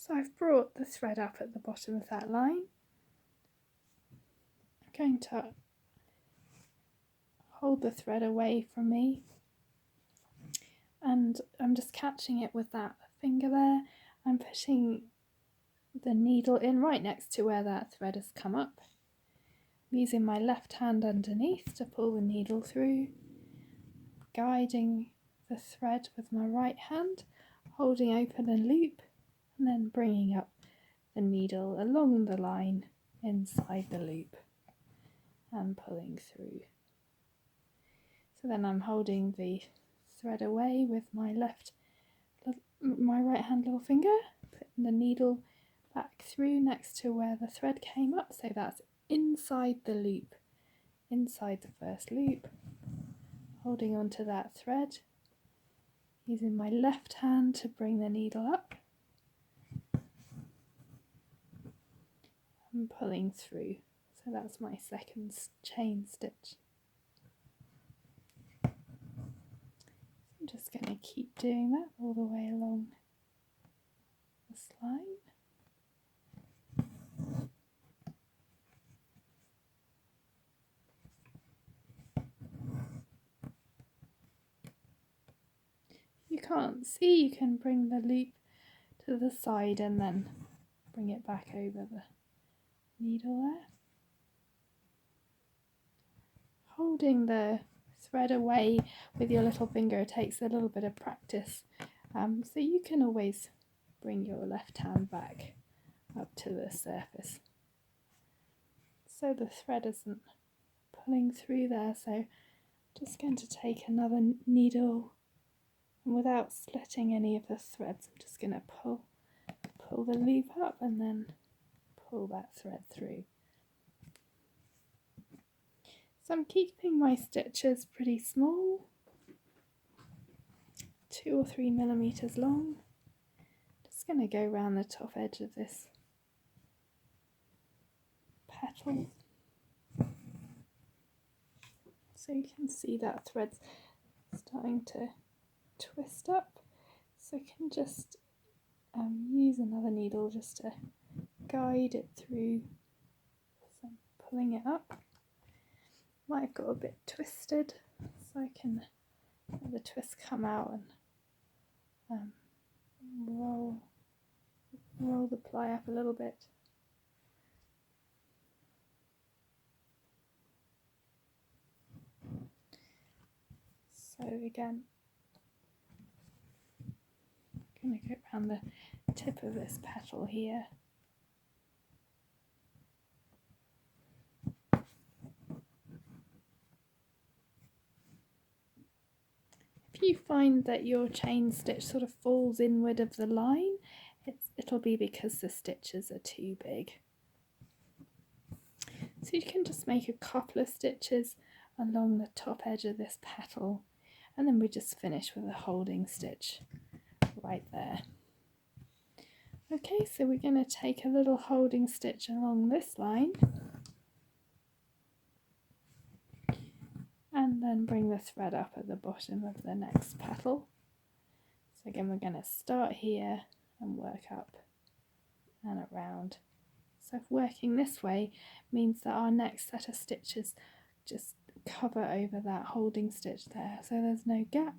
So I've brought the thread up at the bottom of that line. I'm going to hold the thread away from me, and I'm just catching it with that finger there. I'm pushing the needle in right next to where that thread has come up. I'm using my left hand underneath to pull the needle through, guiding the thread with my right hand, holding open a loop, and then bringing up the needle along the line inside the loop and pulling through. So then I'm holding the thread away with my right hand little finger, putting the needle back through next to where the thread came up, so that's inside the loop, inside the first loop, holding onto that thread, using my left hand to bring the needle up and pulling through. So that's my second chain stitch. I'm just going to keep doing that all the way along this line. You can't see, you can bring the loop to the side and then bring it back over the needle there. Holding the thread away with your little finger takes a little bit of practice, so you can always bring your left hand back up to the surface so the thread isn't pulling through there. So I'm just going to take another needle, and without splitting any of the threads, I'm just going to pull the loop up and then pull that thread through. So I'm keeping my stitches pretty small, 2 or 3 millimeters long. Just going to go around the top edge of this petal, so you can see that thread's starting to twist up, so I can just use another needle just to guide it through. So I'm pulling it up. Might have got a bit twisted, so I can let the twist come out and roll the ply up a little bit. So again, I'm going to go around the tip of this petal here. If you find that your chain stitch sort of falls inward of the line, it'll be because the stitches are too big. So you can just make a couple of stitches along the top edge of this petal, and then we just finish with a holding stitch right there. Okay, so we're going to take a little holding stitch along this line and then bring the thread up at the bottom of the next petal. So again, we're going to start here and work up and around. So working this way means that our next set of stitches just cover over that holding stitch there, so there's no gaps.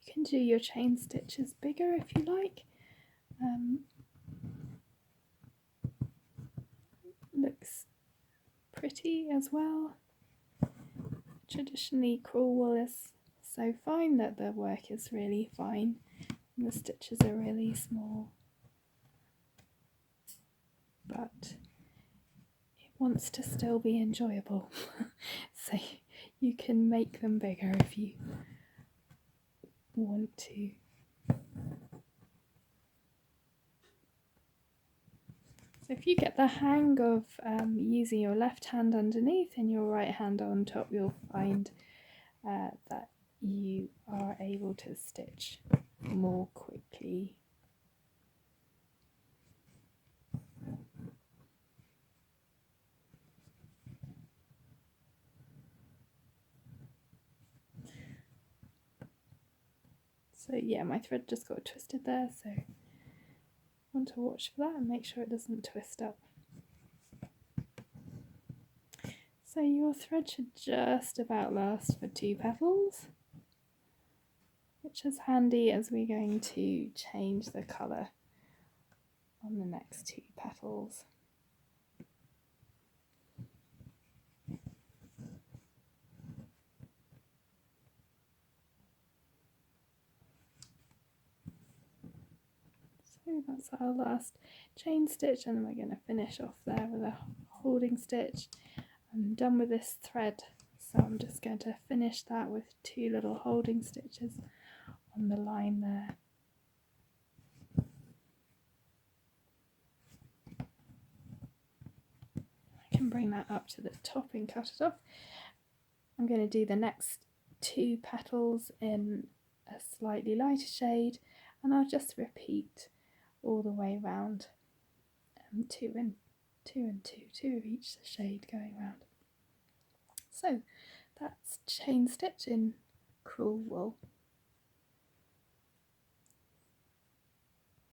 You can do your chain stitches bigger if you like. Looks pretty as well. Traditionally, Crewel is so fine that the work is really fine and the stitches are really small, but it wants to still be enjoyable. So you can make them bigger if you want to. So if you get the hang of using your left hand underneath and your right hand on top, you'll find that you are able to stitch more quickly. So yeah, my thread just got twisted there, so I want to watch for that and make sure it doesn't twist up. So your thread should just about last for 2 petals, which is handy as we're going to change the colour on the next 2 petals. So that's our last chain stitch, and then we're going to finish off there with a holding stitch. I'm done with this thread, so I'm just going to finish that with 2 little holding stitches on the line there. I can bring that up to the top and cut it off. I'm going to do the next 2 petals in a slightly lighter shade, and I'll just repeat all the way round, 2 and 2 and 2, 2 of each shade going round. So that's chain stitch in Crewel wool.